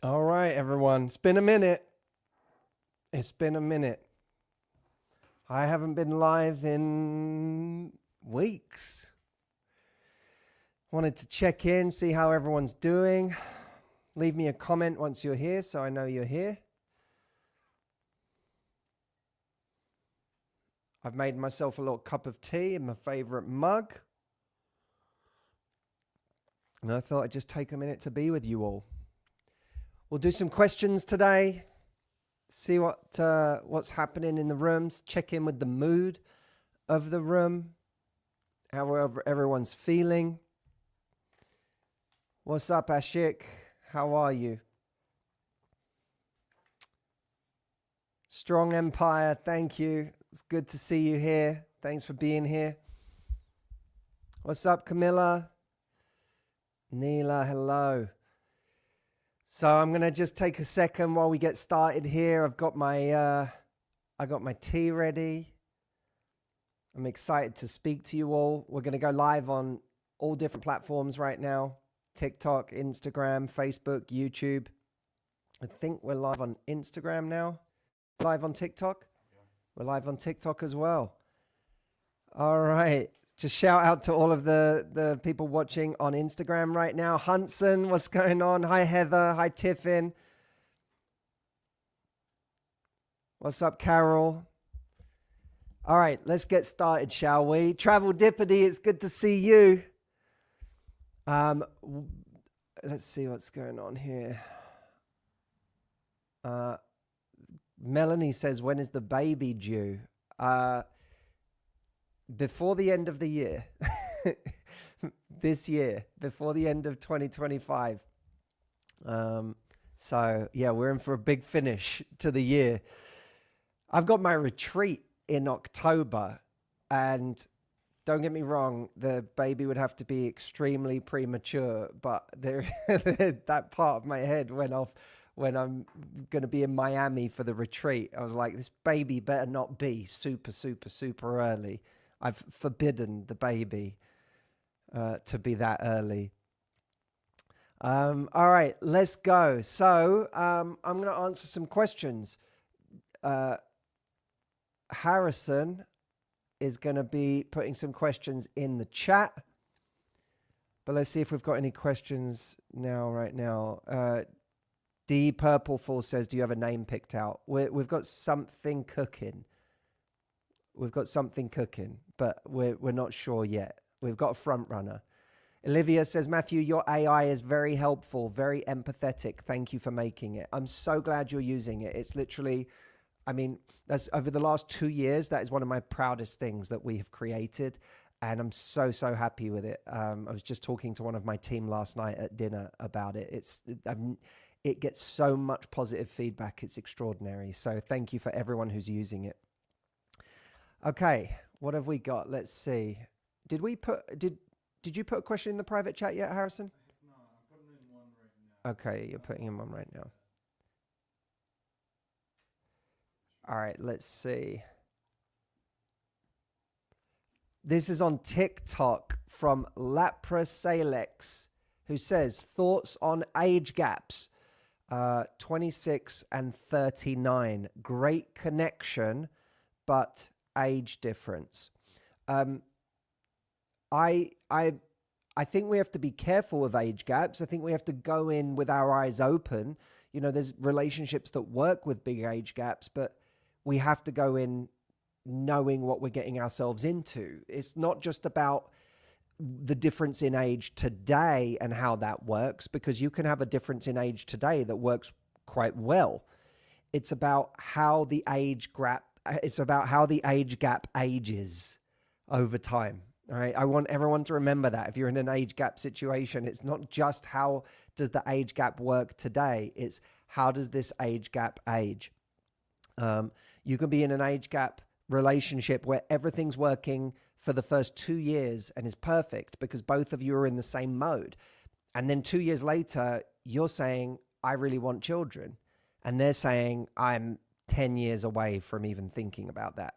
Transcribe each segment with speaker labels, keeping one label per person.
Speaker 1: All right, everyone. It's been a minute. It's been a minute. I haven't been live in weeks. Wanted to check in, see how everyone's doing. Leave me a comment once you're here so I know you're here. I've made myself a little cup of tea in my favorite mug. And I thought I'd just take a minute to be with you all. We'll do some questions today. See what's happening in the rooms. Check in with the mood of the room. How everyone's feeling. What's up, Ashik? How are you? Strong Empire, thank you. It's good to see you here. Thanks for being here. What's up, Camilla? Neela, hello. So I'm gonna just take a second while we get started here. I've got my tea ready. I'm excited to speak to you all. We're gonna go live on all different platforms right now: TikTok, Instagram, Facebook, YouTube. I think we're live on Instagram now. Live on TikTok. We're live on TikTok as well. All right. Just shout out to all of the people watching on Instagram right now. Hunson, what's going on? Hi, Heather. Hi, Tiffin. What's up, Carol? All right, let's get started, shall we? Travel Dippity, it's good to see you. Let's see what's going on here. Melanie says, when is the baby due? Before the end of the year. This year, before the end of 2025. So yeah, we're in for a big finish to the year. I've got my retreat in October, and don't get me wrong, the baby would have to be extremely premature, but that part of my head went off when I'm going to be in Miami for the retreat. I was like, this baby better not be super, super, super early. I've forbidden the baby to be that early. All right, let's go. So I'm going to answer some questions. Harrison is going to be putting some questions in the chat. But let's see if we've got any questions right now. D Purple Fall says, do you have a name picked out? We've got something cooking. We've got something cooking, but we're not sure yet. We've got a front runner. Olivia says, Matthew, your AI is very helpful, very empathetic. Thank you for making it. I'm so glad you're using it. It's literally, I mean, that's over the last 2 years, that is one of my proudest things that we have created. And I'm so, so happy with it. I was just talking to one of my team last night at dinner about it. It gets so much positive feedback. It's extraordinary. So thank you for everyone who's using it. Okay, what have we got? Let's see. Did you put a question in the private chat yet, Harrison?
Speaker 2: No, I'm putting in one right now.
Speaker 1: Okay, you're putting in one right now. All right, let's see. This is on TikTok from Lapra Salex, who says, thoughts on age gaps, 26 and 39. Great connection, but age difference. I think we have to be careful of age gaps. I think we have to go in with our eyes open. You know, there's relationships that work with big age gaps, but we have to go in knowing what we're getting ourselves into. It's not just about the difference in age today and how that works, because you can have a difference in age today that works quite well. It's about how the age gap ages over time. All right. I want everyone to remember that if you're in an age gap situation, it's not just how does the age gap work today. It's how does this age gap age? You can be in an age gap relationship where everything's working for the first 2 years and is perfect because both of you are in the same mode. And then 2 years later, you're saying, I really want children. And they're saying, I'm 10 years away from even thinking about that.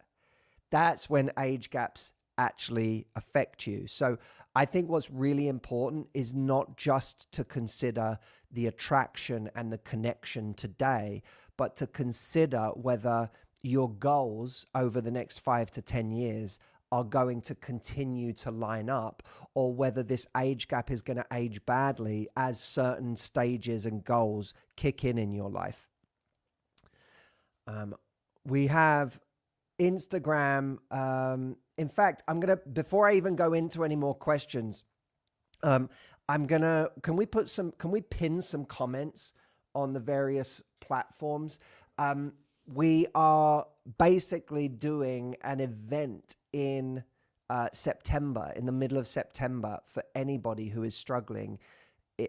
Speaker 1: That's when age gaps actually affect you. So I think what's really important is not just to consider the attraction and the connection today, but to consider whether your goals over the next 5 to 10 years are going to continue to line up, or whether this age gap is going to age badly as certain stages and goals kick in your life. We have Instagram. In fact, before I even go into any more questions, can we pin some comments on the various platforms? We are basically doing an event in September, in the middle of September, for anybody who is struggling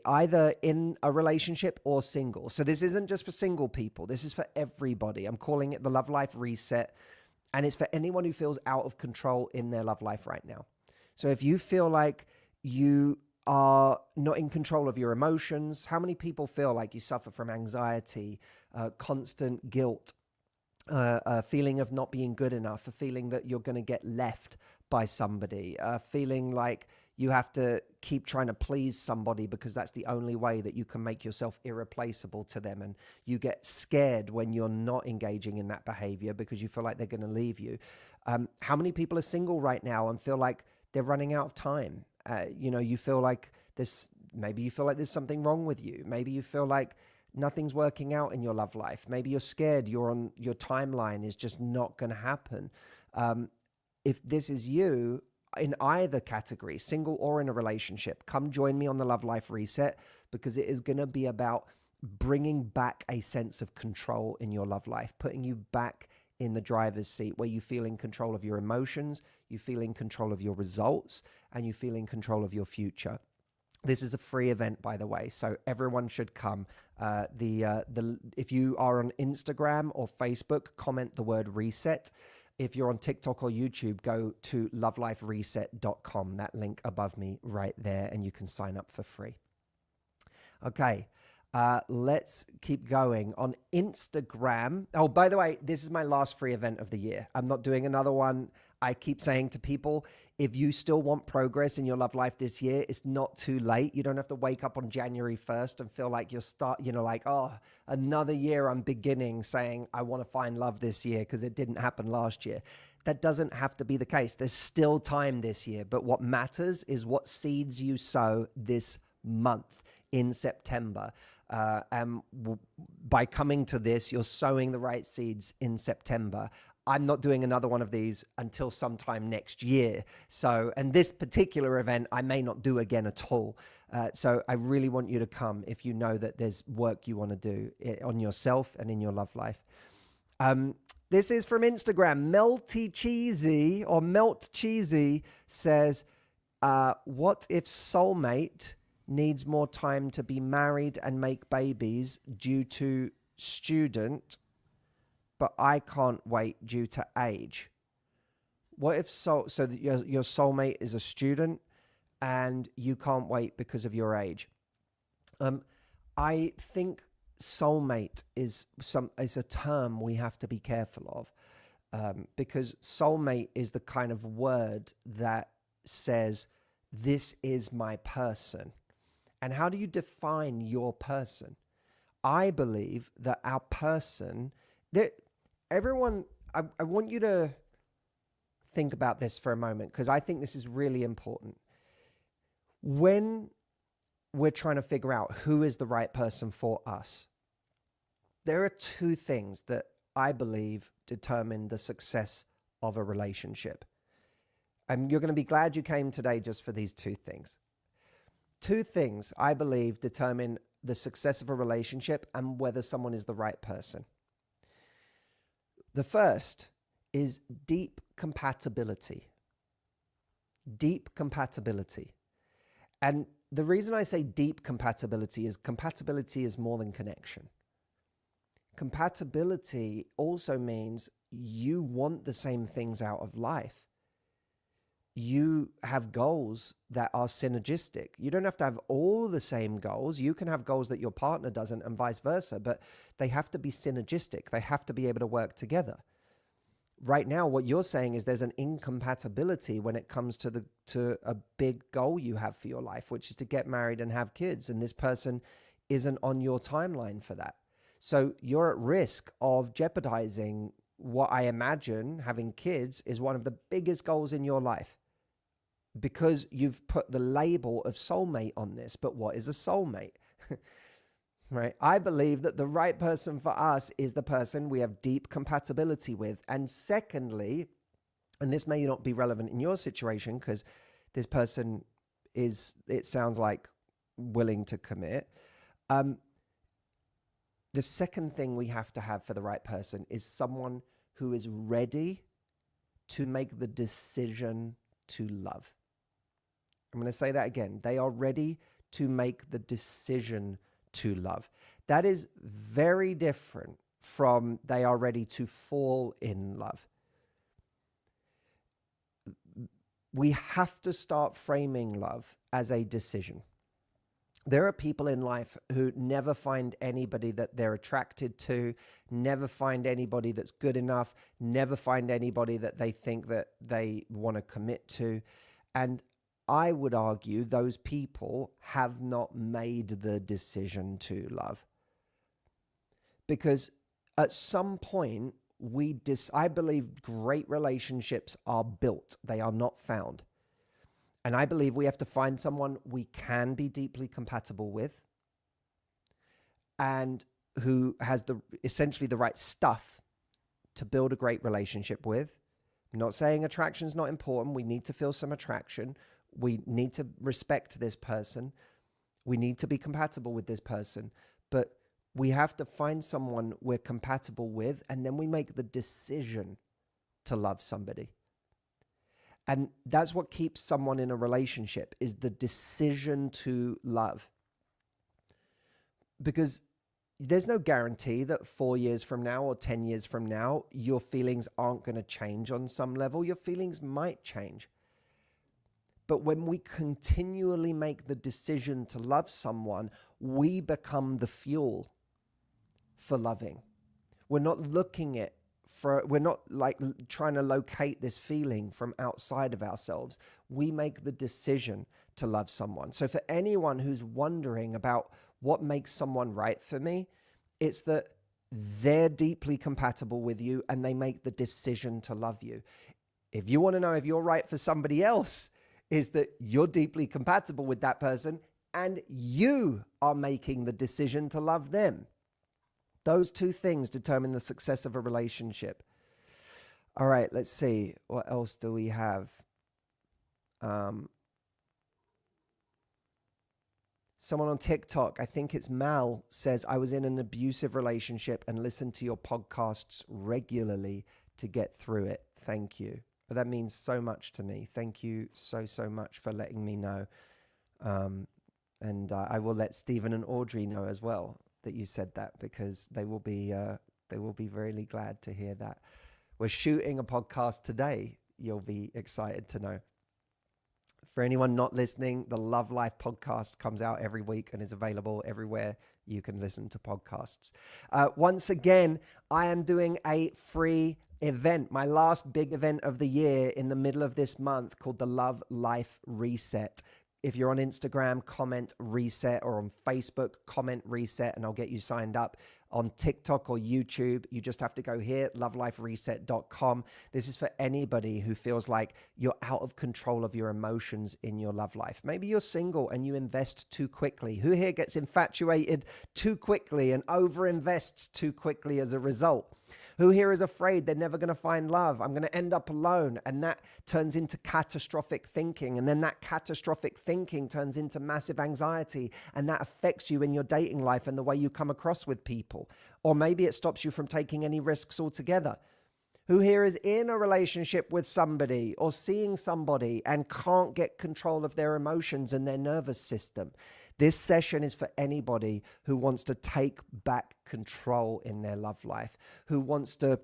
Speaker 1: either in a relationship or single. So this isn't just for single people. This is for everybody. I'm calling it the Love Life Reset. And it's for anyone who feels out of control in their love life right now. So if you feel like you are not in control of your emotions, how many people feel like you suffer from anxiety, constant guilt, a feeling of not being good enough, a feeling that you're going to get left by somebody, a feeling like you have to keep trying to please somebody because that's the only way that you can make yourself irreplaceable to them, and you get scared when you're not engaging in that behavior because you feel like they're going to leave you. How many people are single right now and feel like they're running out of time? You feel like maybe you feel like there's something wrong with you. Maybe you feel like nothing's working out in your love life. Maybe you're scared your timeline is just not going to happen. If this is you, in either category, single or in a relationship, come join me on the Love Life Reset, because it is going to be about bringing back a sense of control in your love life, putting you back in the driver's seat where you feel in control of your emotions, you feel in control of your results, and you feel in control of your future. This is a free event, by the way, so everyone should come. If you are on Instagram or Facebook, comment the word reset. If you're on TikTok or YouTube, go to lovelifereset.com, that link above me right there, and you can sign up for free. Okay, let's keep going. On Instagram, oh, by the way, this is my last free event of the year. I'm not doing another one. I keep saying to people, if you still want progress in your love life this year, it's not too late. You don't have to wake up on January 1st and feel like another year I'm beginning saying I want to find love this year because it didn't happen last year. That doesn't have to be the case. There's still time this year, but what matters is what seeds you sow this month in September. And by coming to this, you're sowing the right seeds in September. I'm not doing another one of these until sometime next year. And this particular event, I may not do again at all. So I really want you to come if you know that there's work you want to do on yourself and in your love life. This is from Instagram. Melty Cheesy or Melt Cheesy says, what if soulmate needs more time to be married and make babies due to student, but I can't wait due to age? What if so that your soulmate is a student and you can't wait because of your age? I think soulmate is a term we have to be careful of, because soulmate is the kind of word that says, this is my person. And how do you define your person? I believe that our person, everyone, I want you to think about this for a moment, because I think this is really important. When we're trying to figure out who is the right person for us, there are two things that I believe determine the success of a relationship. And you're going to be glad you came today just for these two things. Two things I believe determine the success of a relationship and whether someone is the right person. The first is deep compatibility. Deep compatibility. And the reason I say deep compatibility is more than connection. Compatibility also means you want the same things out of life. You have goals that are synergistic. You don't have to have all the same goals. You can have goals that your partner doesn't and vice versa, but they have to be synergistic. They have to be able to work together. right now, what you're saying is there's an incompatibility when it comes to a big goal you have for your life, which is to get married and have kids. And this person isn't on your timeline for that. So you're at risk of jeopardizing what I imagine having kids is one of the biggest goals in your life, because you've put the label of soulmate on this. But what is a soulmate? Right? I believe that the right person for us is the person we have deep compatibility with. And secondly, and this may not be relevant in your situation because this person is, it sounds like, willing to commit. The second thing we have to have for the right person is someone who is ready to make the decision to love. I'm going to say that again. They are ready to make the decision to love. That is very different from they are ready to fall in love. We have to start framing love as a decision. There are people in life who never find anybody that they're attracted to, never find anybody that's good enough, never find anybody that they think that they want to commit to. And I would argue those people have not made the decision to love. Because at some point, I believe great relationships are built. They are not found. And I believe we have to find someone we can be deeply compatible with and who has essentially the right stuff to build a great relationship with. I'm not saying attraction is not important. We need to feel some attraction. We need to respect this person. We need to be compatible with this person. But we have to find someone we're compatible with, and then we make the decision to love somebody. And that's what keeps someone in a relationship, is the decision to love. Because there's no guarantee that 4 years from now or 10 years from now, your feelings aren't going to change on some level. Your feelings might change. But when we continually make the decision to love someone, we become the fuel for loving. We're not we're not like trying to locate this feeling from outside of ourselves. We make the decision to love someone. So for anyone who's wondering about what makes someone right for me, it's that they're deeply compatible with you and they make the decision to love you. If you want to know if you're right for somebody else, is that you're deeply compatible with that person and you are making the decision to love them. Those two things determine the success of a relationship. All right, let's see. What else do we have? Someone on TikTok, I think it's Mal, says, I was in an abusive relationship and listened to your podcasts regularly to get through it. Thank you. That means so much to me. Thank you so much for letting me know. And I will let Stephen and Audrey know as well that you said that, because they will be really glad to hear that. We're shooting a podcast today. You'll be excited to know. For anyone not listening, the Love Life podcast comes out every week and is available everywhere you can listen to podcasts. Once again, I am doing a free event, my last big event of the year in the middle of this month, called the Love Life Reset. If you're on Instagram, comment reset, or on Facebook, comment reset, and I'll get you signed up. On TikTok or YouTube, you just have to go here, lovelifereset.com. This is for anybody who feels like you're out of control of your emotions in your love life. Maybe you're single and you invest too quickly. Who here gets infatuated too quickly and overinvests too quickly as a result? Who here is afraid they're never going to find love? I'm going to end up alone. And that turns into catastrophic thinking. And then that catastrophic thinking turns into massive anxiety. And that affects you in your dating life and the way you come across with people. Or maybe it stops you from taking any risks altogether. Who here is in a relationship with somebody or seeing somebody and can't get control of their emotions and their nervous system? This session is for anybody who wants to take back control in their love life, who wants to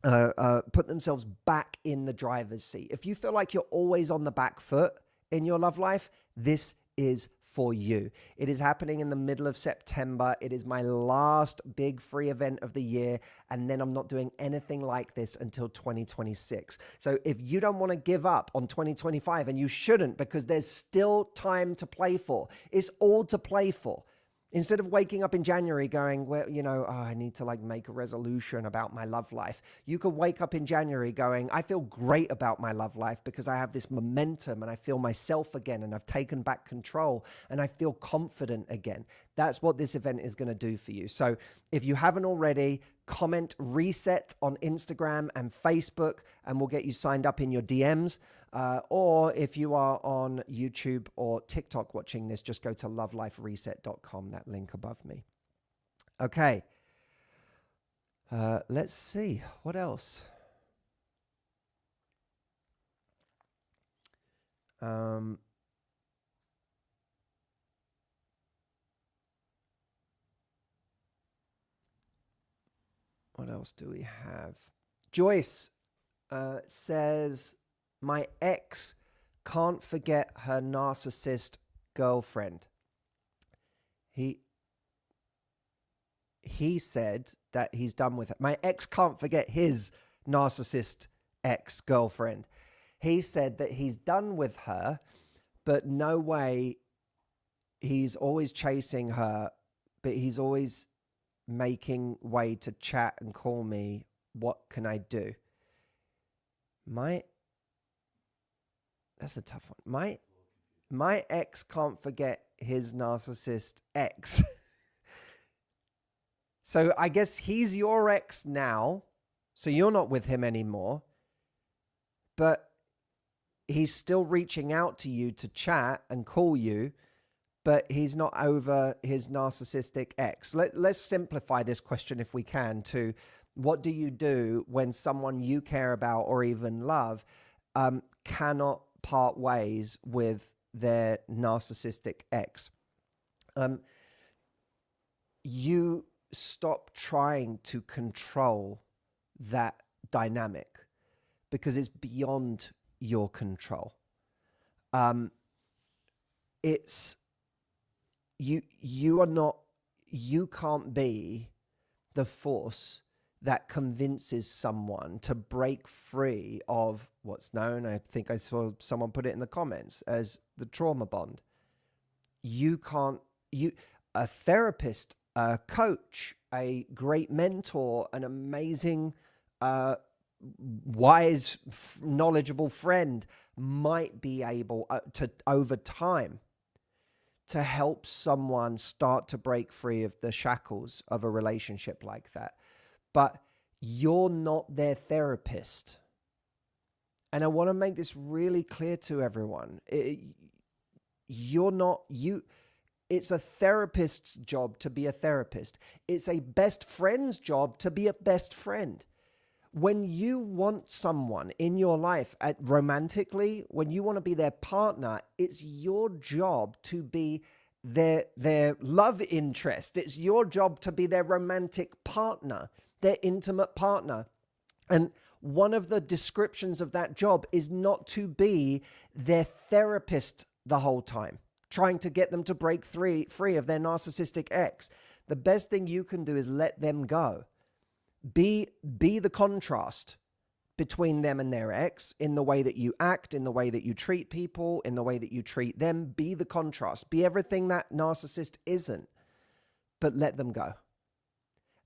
Speaker 1: put themselves back in the driver's seat. If you feel like you're always on the back foot in your love life, this is for you. It is happening in the middle of September. It is my last big free event of the year. And then I'm not doing anything like this until 2026. So if you don't want to give up on 2025, and you shouldn't, because there's still time to play for, it's all to play for. Instead of waking up in January going, well, I need to make a resolution about my love life. You could wake up in January going, I feel great about my love life because I have this momentum and I feel myself again and I've taken back control and I feel confident again. That's what this event is going to do for you. So if you haven't already, comment reset on Instagram and Facebook and we'll get you signed up in your DMs. Or if you are on YouTube or TikTok watching this, just go to lovelifereset.com, that link above me. Okay. Let's see. What else? What else do we have? Joyce says, my ex can't forget her narcissist girlfriend. He said that he's done with it. My ex can't forget his narcissist ex-girlfriend. He said that he's done with her, but no way, he's always chasing her, but he's always making way to chat and call me. What can I do? That's a tough one. My ex can't forget his narcissist ex. So I guess he's your ex now. So you're not with him anymore. But he's still reaching out to you to chat and call you. But he's not over his narcissistic ex. Let's simplify this question if we can to what do you do when someone you care about or even love cannot part ways with their narcissistic ex? You stop trying to control that dynamic because it's beyond your control. It's you can't be the force that convinces someone to break free of what's known, I think I saw someone put it in the comments, as the trauma bond. A therapist, a coach, a great mentor, an amazing, wise, knowledgeable friend might be able to, over time, to help someone start to break free of the shackles of a relationship like that. But you're not their therapist. And I want to make this really clear to everyone. It's a therapist's job to be a therapist. It's a best friend's job to be a best friend. When you want someone in your life, romantically, when you want to be their partner, it's your job to be their love interest. It's your job to be their romantic partner, their intimate partner. And one of the descriptions of that job is not to be their therapist the whole time, trying to get them to break free of their narcissistic ex. The best thing you can do is let them go. Be the contrast between them and their ex in the way that you act, in the way that you treat people, in the way that you treat them. Be the contrast. Be everything that narcissist isn't, but let them go.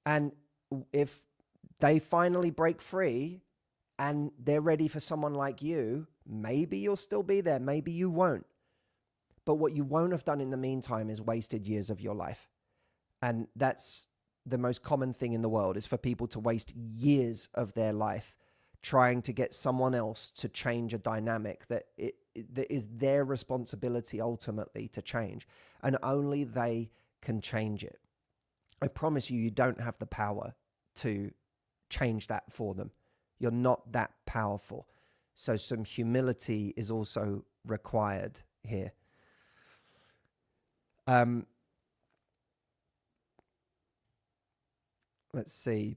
Speaker 1: And if they finally break free and they're ready for someone like you, maybe you'll still be there, maybe you won't. But what you won't have done in the meantime is wasted years of your life. And that's the most common thing in the world, is for people to waste years of their life trying to get someone else to change a dynamic that is their responsibility ultimately to change. And only they can change it. I promise you, you don't have the power to change that for them. You're not that powerful. So some humility is also required here. Let's see.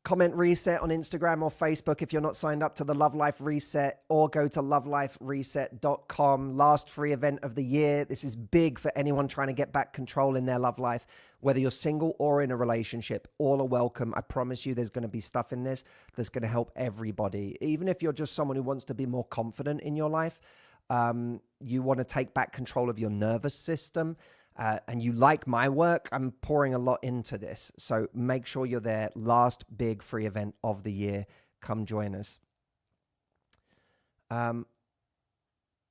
Speaker 1: comment reset on Instagram or Facebook if you're not signed up to the Love Life Reset, or go to lovelifereset.com. Last free event of the year. This is big for anyone trying to get back control in their love life. Whether you're single or in a relationship, all are welcome. I promise you there's going to be stuff in this that's going to help everybody. Even if you're just someone who wants to be more confident in your life, you want to take back control of your nervous system, and you like my work, I'm pouring a lot into this. So make sure you're there. Last big free event of the year. Come join us. All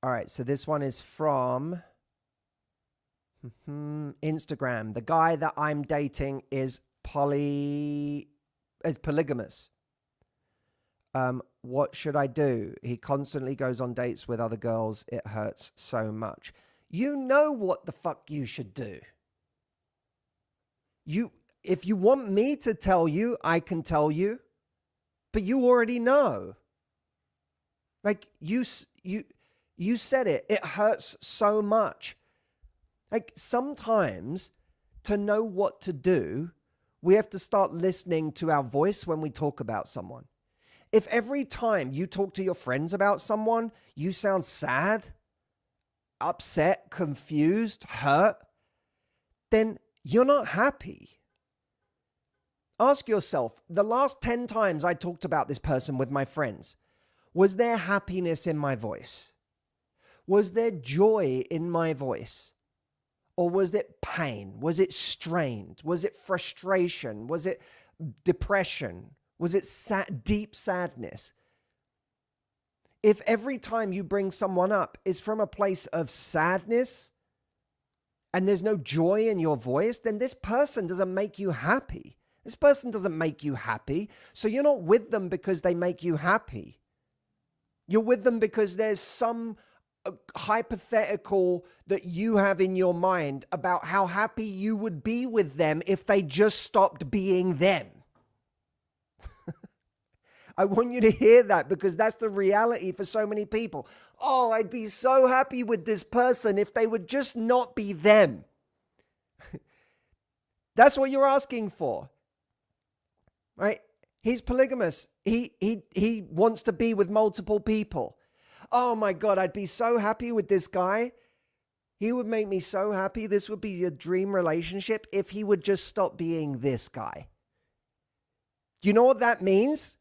Speaker 1: right. So this one is from Instagram. The guy that I'm dating is polygamous. What should I do? He constantly goes on dates with other girls. It hurts so much. You know what the fuck you should do. If you want me to tell you, I can tell you, but you already know. Like you said it. It hurts so much. Like sometimes to know what to do, we have to start listening to our voice when we talk about someone. If every time you talk to your friends about someone, you sound sad, upset, confused, hurt, then you're not happy. Ask yourself, the last 10 times I talked about this person with my friends, was there happiness in my voice? Was there joy in my voice? Or was it pain? Was it strained? Was it frustration? Was it depression? Was it deep sadness? If every time you bring someone up is from a place of sadness and there's no joy in your voice, then this person doesn't make you happy. This person doesn't make you happy. So you're not with them because they make you happy. You're with them because there's some hypothetical that you have in your mind about how happy you would be with them if they just stopped being them. I want you to hear that, because that's the reality for so many people. Oh, I'd be so happy with this person if they would just not be them. That's what you're asking for, right? He's polygamous. He wants to be with multiple people. Oh my God, I'd be so happy with this guy. He would make me so happy. This would be a dream relationship if he would just stop being this guy. Do you know what that means?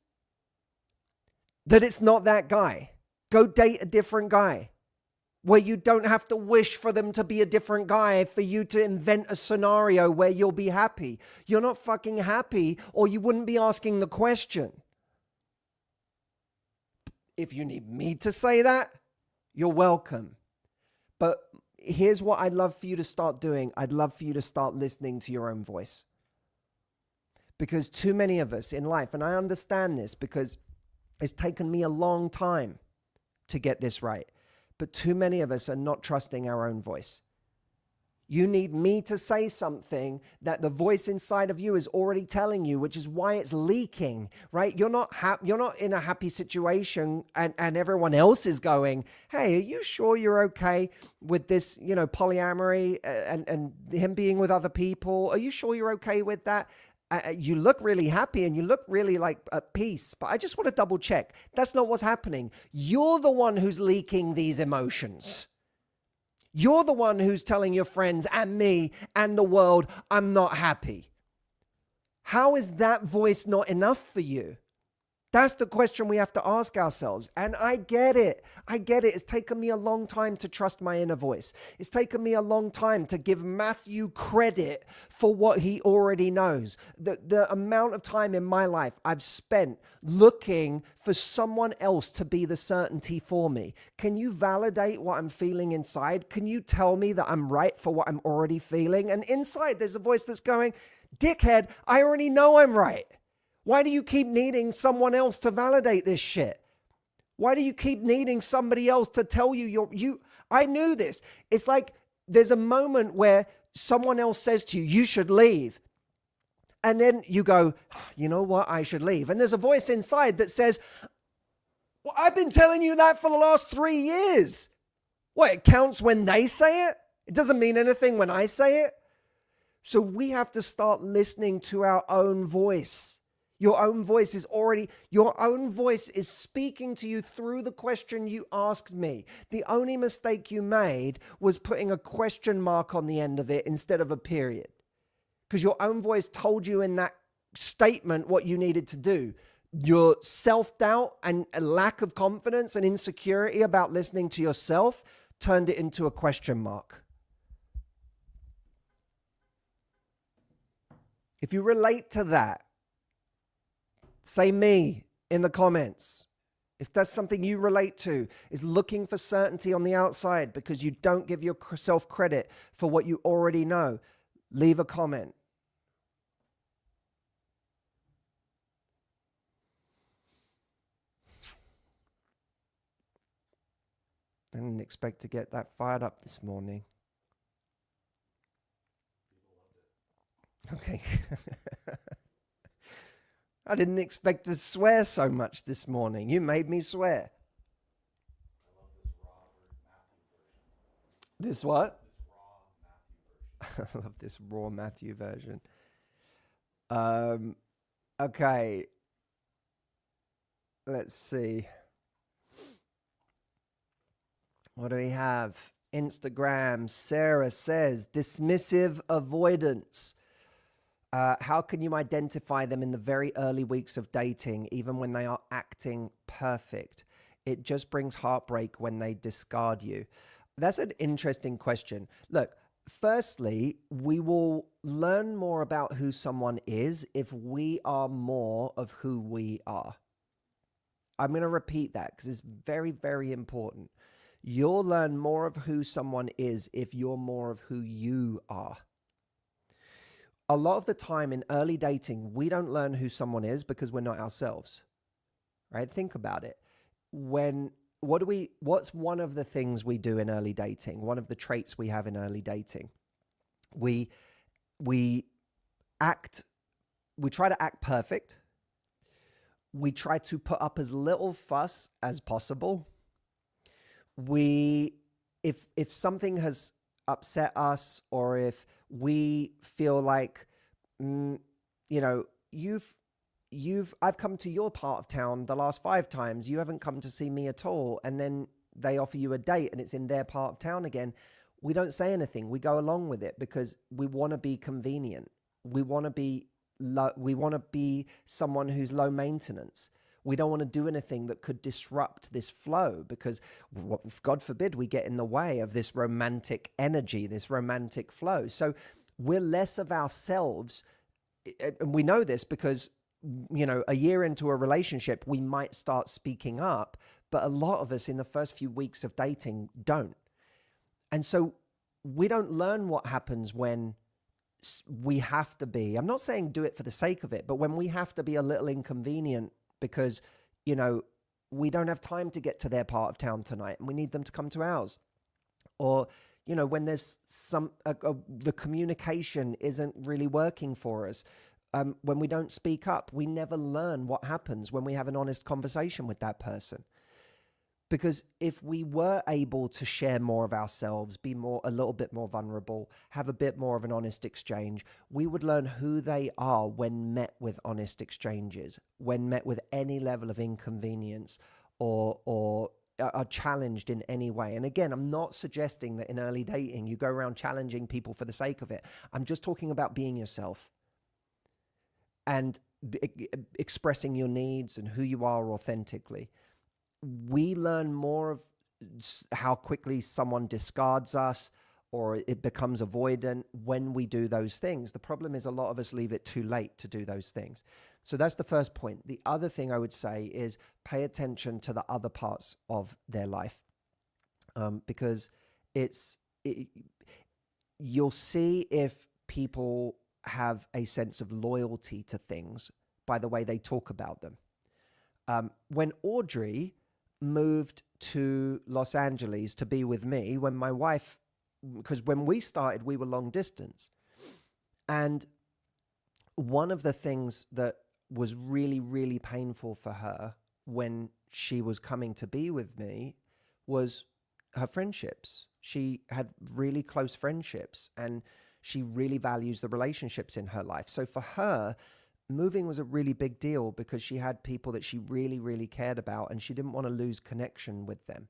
Speaker 1: That it's not that guy. Go date a different guy where you don't have to wish for them to be a different guy for you to invent a scenario where you'll be happy. You're not fucking happy, or you wouldn't be asking the question. If you need me to say that, you're welcome. But here's what I'd love for you to start doing. I'd love for you to start listening to your own voice. Because too many of us in life, and I understand this because it's taken me a long time to get this right, but too many of us are not trusting our own voice. You need me to say something that the voice inside of you is already telling you, which is why it's leaking, right? You're not in a happy situation and everyone else is going, hey, are you sure you're okay with this, polyamory and him being with other people? Are you sure you're okay with that? You look really happy and you look really like at peace, but I just want to double check. That's not what's happening. You're the one who's leaking these emotions. You're the one who's telling your friends and me and the world, I'm not happy. How is that voice not enough for you? That's the question we have to ask ourselves. And I get it. It's taken me a long time to trust my inner voice. It's taken me a long time to give Matthew credit for what he already knows. The amount of time in my life I've spent looking for someone else to be the certainty for me. Can you validate what I'm feeling inside? Can you tell me that I'm right for what I'm already feeling? And inside there's a voice that's going, dickhead, I already know I'm right. Why do you keep needing someone else to validate this shit? Why do you keep needing somebody else to tell you I knew this. It's like there's a moment where someone else says to you, you should leave. And then you go, you know what? I should leave. And there's a voice inside that says, well, I've been telling you that for the last 3 years. What, it counts when they say it? It doesn't mean anything when I say it. So we have to start listening to our own voice. Your own voice is speaking to you through the question you asked me. The only mistake you made was putting a question mark on the end of it instead of a period. Because your own voice told you in that statement what you needed to do. Your self-doubt and a lack of confidence and insecurity about listening to yourself turned it into a question mark. If you relate to that, say me in the comments. If that's something you relate to, is looking for certainty on the outside because you don't give yourself credit for what you already know, leave a comment. I didn't expect to get that fired up this morning. Okay. I didn't expect to swear so much this morning. You made me swear.
Speaker 2: I love this raw Matthew version.
Speaker 1: This what?
Speaker 2: This raw Matthew version.
Speaker 1: I love this raw Matthew version. Okay. Let's see. What do we have? Instagram. Sarah says, dismissive avoidance. How can you identify them in the very early weeks of dating, even when they are acting perfect? It just brings heartbreak when they discard you. That's an interesting question. Look, firstly, we will learn more about who someone is if we are more of who we are. I'm going to repeat that because it's very, very important. You'll learn more of who someone is if you're more of who you are. A lot of the time in early dating, we don't learn who someone is because we're not ourselves, right? Think about it. What's one of the things we do in early dating? One of the traits we have in early dating, we try to act perfect. We try to put up as little fuss as possible. If something has upset us, or if we feel like, I've come to your part of town the last 5 times, you haven't come to see me at all, and then they offer you a date and it's in their part of town again, we don't say anything. We go along with it because we want to be convenient. We want to be someone who's low maintenance. We don't want to do anything that could disrupt this flow because, God forbid, we get in the way of this romantic energy, this romantic flow. So we're less of ourselves. And we know this because, a year into a relationship, we might start speaking up, but a lot of us in the first few weeks of dating don't. And so we don't learn what happens when we have to be, I'm not saying do it for the sake of it, but when we have to be a little inconvenient because, we don't have time to get to their part of town tonight and we need them to come to ours. Or, when there's the communication isn't really working for us. When we don't speak up, we never learn what happens when we have an honest conversation with that person. Because if we were able to share more of ourselves, be a little bit more vulnerable, have a bit more of an honest exchange, we would learn who they are when met with honest exchanges, when met with any level of inconvenience or are challenged in any way. And again, I'm not suggesting that in early dating, you go around challenging people for the sake of it. I'm just talking about being yourself and expressing your needs and who you are authentically. We learn more of how quickly someone discards us or it becomes avoidant when we do those things. The problem is a lot of us leave it too late to do those things. So that's the first point. The other thing I would say is pay attention to the other parts of their life, because you'll see if people have a sense of loyalty to things by the way they talk about them. When Audrey moved to Los Angeles to be with me, when my wife, because when we started, we were long distance. And one of the things that was really, really painful for her when she was coming to be with me was her friendships. She had really close friendships and she really values the relationships in her life. So for her, moving was a really big deal because she had people that she really, really cared about and she didn't want to lose connection with them.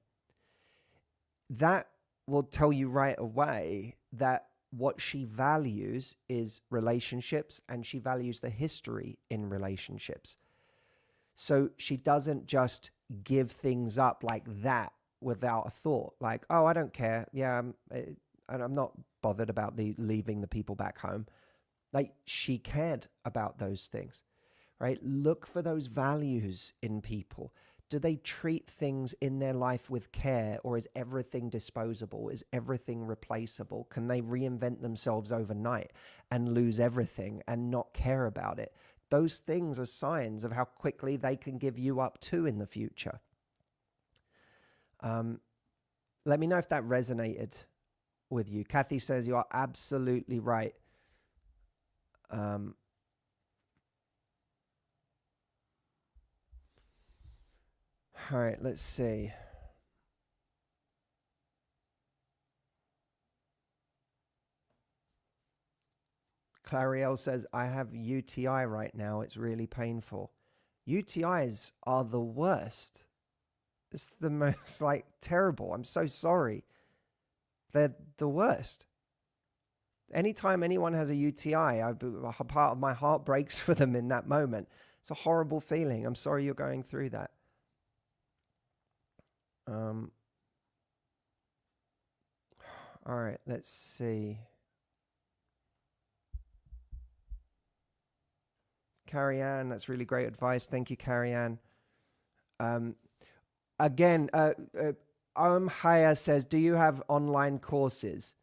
Speaker 1: That will tell you right away that what she values is relationships, and she values the history in relationships. So she doesn't just give things up like that without a thought, like, oh, I don't care. Yeah, I'm not bothered about leaving the people back home. Like, she cared about those things, right? Look for those values in people. Do they treat things in their life with care, or is everything disposable? Is everything replaceable? Can they reinvent themselves overnight and lose everything and not care about it? Those things are signs of how quickly they can give you up too in the future. Let me know if that resonated with you. Kathy says you are absolutely right. All right, let's see. Clariel says, I have UTI right now. It's really painful. UTIs are the worst. It's the most terrible. I'm so sorry. They're the worst. Anytime anyone has a UTI, a part of my heart breaks for them in that moment. It's a horrible feeling. I'm sorry you're going through that. All right, let's see. Carrie Ann, that's really great advice. Thank you, Carrie Ann. Again, Haya says, do you have online courses?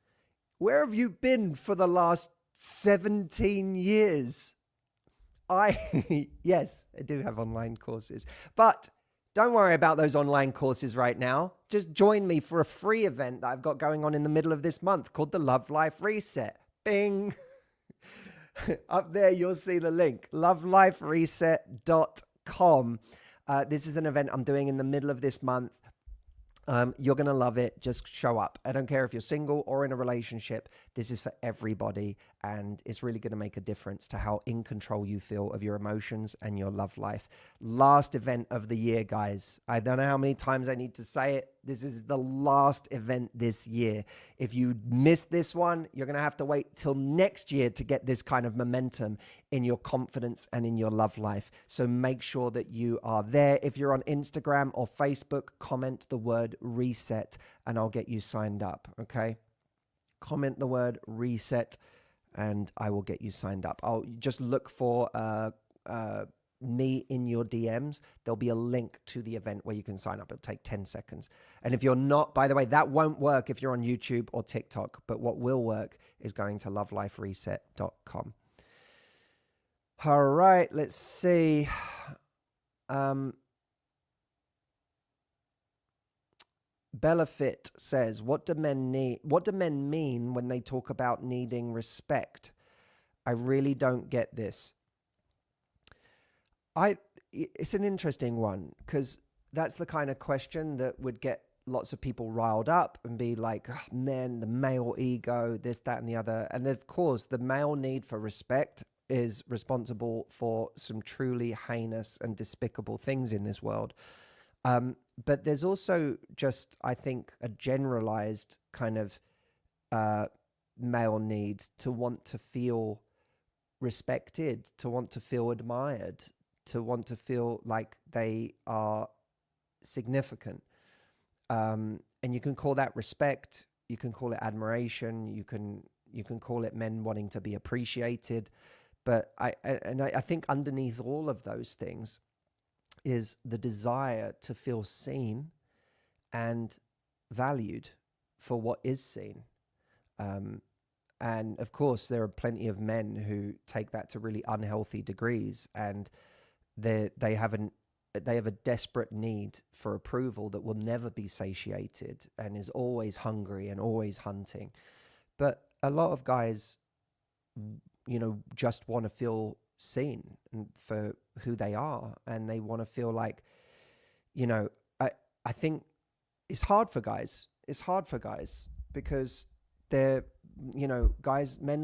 Speaker 1: Where have you been for the last 17 years? Yes, I do have online courses, but don't worry about those online courses right now. Just join me for a free event that I've got going on in the middle of this month called the Love Life Reset. Bing. Up there, you'll see the link, lovelifereset.com. This is an event I'm doing in the middle of this month. You're going to love it. Just show up. I don't care if you're single or in a relationship. This is for everybody, and it's really going to make a difference to how in control you feel of your emotions and your love life. Last event of the year, guys. I don't know how many times I need to say it. This is the last event this year. If you missed this one, you're going to have to wait till next year to get this kind of momentum in your confidence and in your love life. So make sure that you are there. If you're on Instagram or Facebook, comment the word reset and I'll get you signed up. Okay. Comment the word reset and I will get you signed up. I'll just look for, me in your DMs. There'll be a link to the event where you can sign up. It'll take 10 seconds. And if you're not, by the way, that won't work if you're on YouTube or TikTok, but what will work is going to lovelifereset.com. All right, let's see. Bellafit says, what do men mean when they talk about needing respect? I really don't get this. It's an interesting one because that's the kind of question that would get lots of people riled up and be like, oh, men, the male ego, this, that, and the other. And of course, the male need for respect is responsible for some truly heinous and despicable things in this world. But there's also just, I think, a generalized kind of male need to want to feel respected, to want to feel admired, to want to feel like they are significant. And you can call that respect, you can call it admiration, you can call it men wanting to be appreciated. But I think underneath all of those things is the desire to feel seen and valued for what is seen. And of course, there are plenty of men who take that to really unhealthy degrees, and they have a desperate need for approval that will never be satiated and is always hungry and always hunting. But a lot of guys, just want to feel seen for who they are, and they want to feel like, I think it's hard for guys. It's hard for guys because men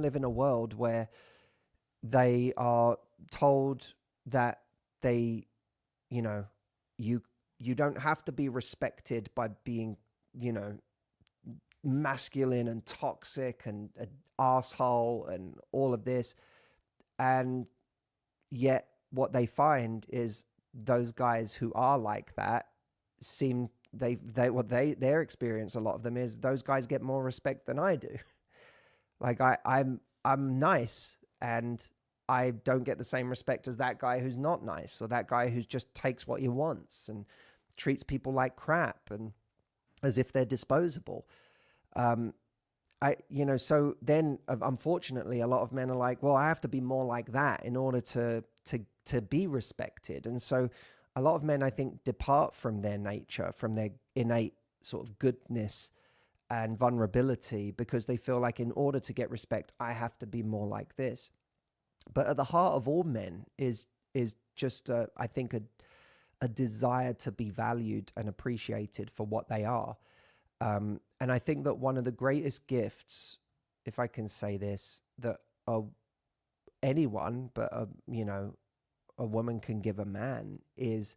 Speaker 1: live in a world where they are told that they, you know, you don't have to be respected by being, you know, masculine and toxic and an asshole and all of this. And yet what they find is those guys who are like that seem their experience, a lot of them, is those guys get more respect than I do. Like I'm nice and I don't get the same respect as that guy who's not nice, or that guy who just takes what he wants and treats people like crap and as if they're disposable. So then unfortunately a lot of men are like, well, I have to be more like that in order to be respected. And so a lot of men, I think, depart from their nature, from their innate sort of goodness and vulnerability, because they feel like in order to get respect, I have to be more like this. But at the heart of all men is just, I think, a desire to be valued and appreciated for what they are. And I think that one of the greatest gifts, if I can say this, that anyone, but a woman can give a man, is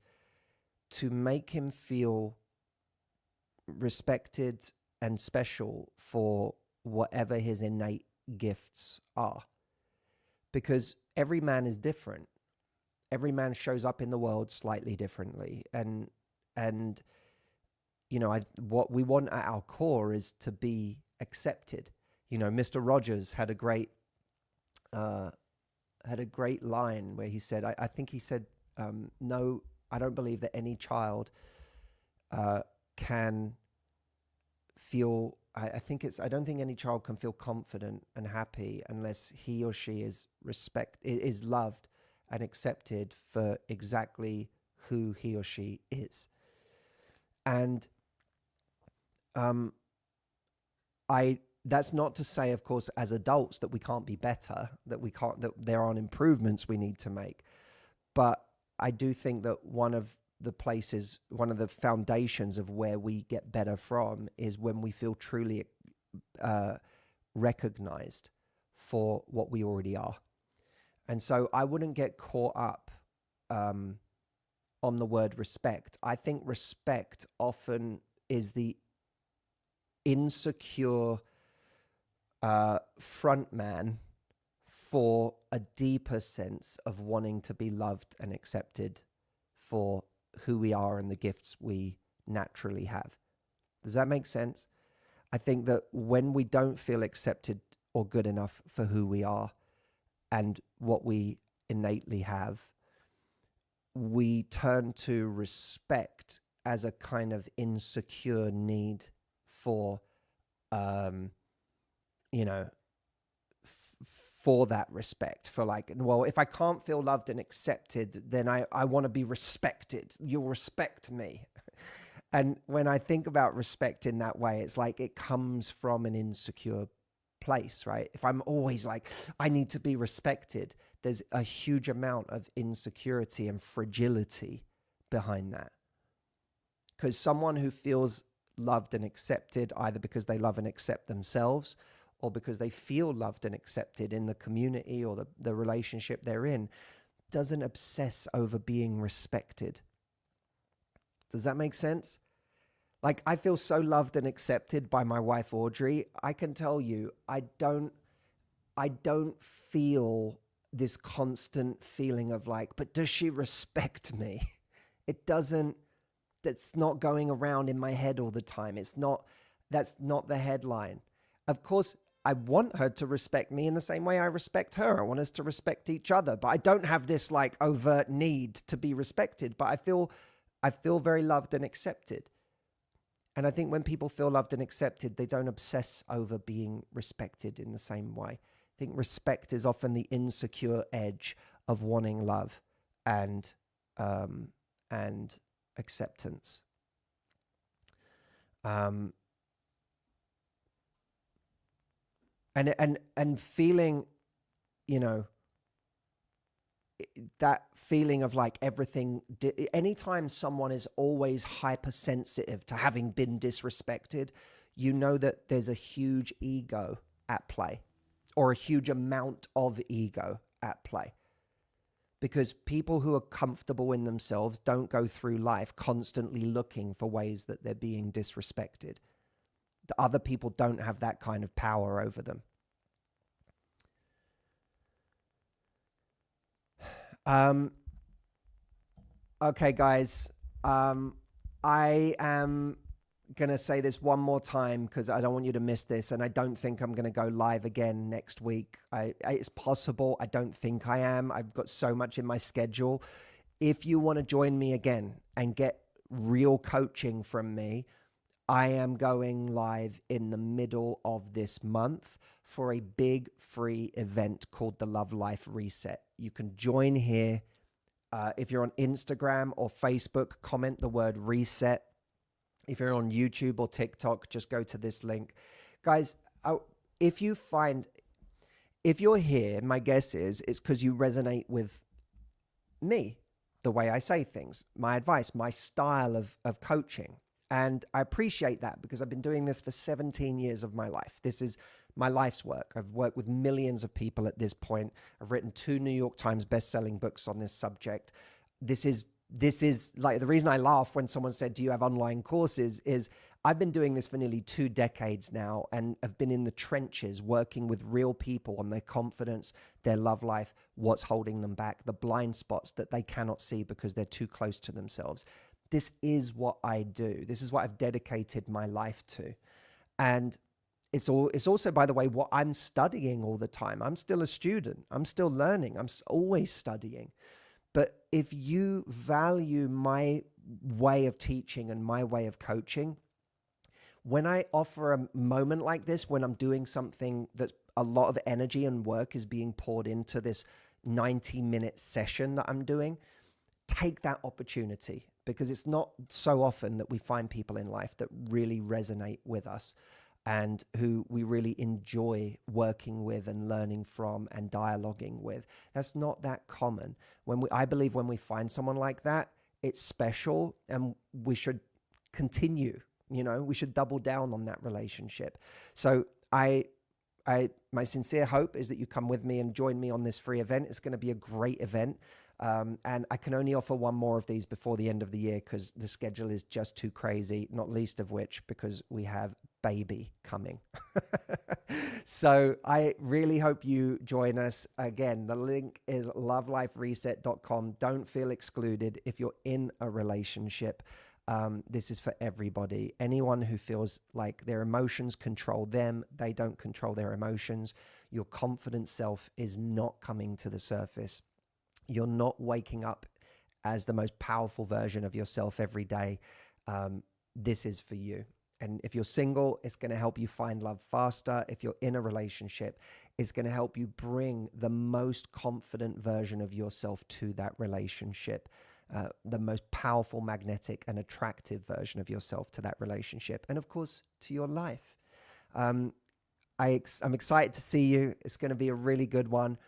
Speaker 1: to make him feel respected and special for whatever his innate gifts are. Because every man is different. Every man shows up in the world slightly differently. And what we want at our core is to be accepted. Mr. Rogers had a great line where he said, I think he said, no, I don't believe that any child can feel, I don't think any child can feel confident and happy unless he or she is loved and accepted for exactly who he or she is. And that's not to say, of course, as adults that we can't be better, that there aren't improvements we need to make. But I do think that one of the foundations of where we get better from is when we feel truly recognized for what we already are. And so I wouldn't get caught up on the word respect. I think respect often is the insecure front man for a deeper sense of wanting to be loved and accepted for who we are and the gifts we naturally have. Does that make sense? I think that when we don't feel accepted or good enough for who we are and what we innately have, we turn to respect as a kind of insecure need for, for that respect, for like, well, if I can't feel loved and accepted, then I want to be respected. You'll respect me. And when I think about respect in that way, it's like it comes from an insecure place, right? If I'm always like, I need to be respected, there's a huge amount of insecurity and fragility behind that. Because someone who feels loved and accepted, either because they love and accept themselves or because they feel loved and accepted in the community or the relationship they're in, doesn't obsess over being respected. Does that make sense? Like, I feel so loved and accepted by my wife, Audrey. I can tell you, I don't feel this constant feeling of like, but does she respect me? That's not going around in my head all the time. That's not the headline. Of course, I want her to respect me in the same way I respect her. I want us to respect each other, but I don't have this like overt need to be respected, but I feel very loved and accepted. And I think when people feel loved and accepted, they don't obsess over being respected in the same way. I think respect is often the insecure edge of wanting love and acceptance. And feeling, that feeling of like everything, anytime someone is always hypersensitive to having been disrespected, you know that there's a huge ego at play, or a huge amount of ego at play. because people who are comfortable in themselves don't go through life constantly looking for ways that they're being disrespected. The other people don't have that kind of power over them. Okay, guys. I am going to say this one more time because I don't want you to miss this, and I don't think I'm going to go live again next week. It's possible. I don't think I am. I've got so much in my schedule. If you want to join me again and get real coaching from me, I am going live in the middle of this month for a big free event called the Love Life Reset. You can join here. If you're on Instagram or Facebook, comment the word reset. If you're on YouTube or TikTok, just go to this link. Guys, if you're here, my guess is it's because you resonate with me, the way I say things, my advice, my style of coaching. And I appreciate that because I've been doing this for 17 years of my life. This is my life's work. I've worked with millions of people at this point. I've written 2 New York Times best-selling books on this subject. This is like the reason I laugh when someone said, do you have online courses, is I've been doing this for nearly 2 decades now and have been in the trenches working with real people on their confidence, their love life, what's holding them back, the blind spots that they cannot see because they're too close to themselves. This is what I do. This is what I've dedicated my life to. And it's also, by the way, what I'm studying all the time. I'm still a student. I'm still learning. I'm always studying. But if you value my way of teaching and my way of coaching, when I offer a moment like this, when I'm doing something that's a lot of energy and work is being poured into this 90-minute session that I'm doing, take that opportunity, because it's not so often that we find people in life that really resonate with us and who we really enjoy working with and learning from and dialoguing with. That's not that common. I believe when we find someone like that, it's special and we should continue, we should double down on that relationship. So my sincere hope is that you come with me and join me on this free event. It's going to be a great event. And I can only offer one more of these before the end of the year because the schedule is just too crazy, not least of which because we have baby coming. So I really hope you join us. Again, the link is lovelifereset.com. Don't feel excluded if you're in a relationship. This is for everybody. Anyone who feels like their emotions control them, they don't control their emotions. Your confident self is not coming to the surface. You're not waking up as the most powerful version of yourself every day. This is for you. And if you're single, it's going to help you find love faster. If you're in a relationship, it's going to help you bring the most confident version of yourself to that relationship, the most powerful, magnetic, and attractive version of yourself to that relationship, and of course, to your life. I'm excited to see you. It's going to be a really good one.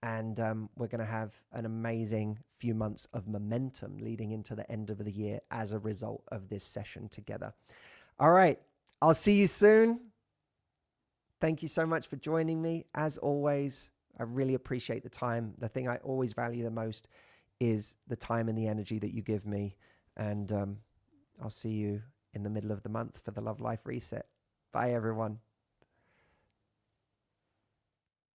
Speaker 1: And we're going to have an amazing few months of momentum leading into the end of the year as a result of this session together. All right. I'll see you soon. Thank you so much for joining me. As always, I really appreciate the time. The thing I always value the most is the time and the energy that you give me. And I'll see you in the middle of the month for the Love Life Reset. Bye, everyone.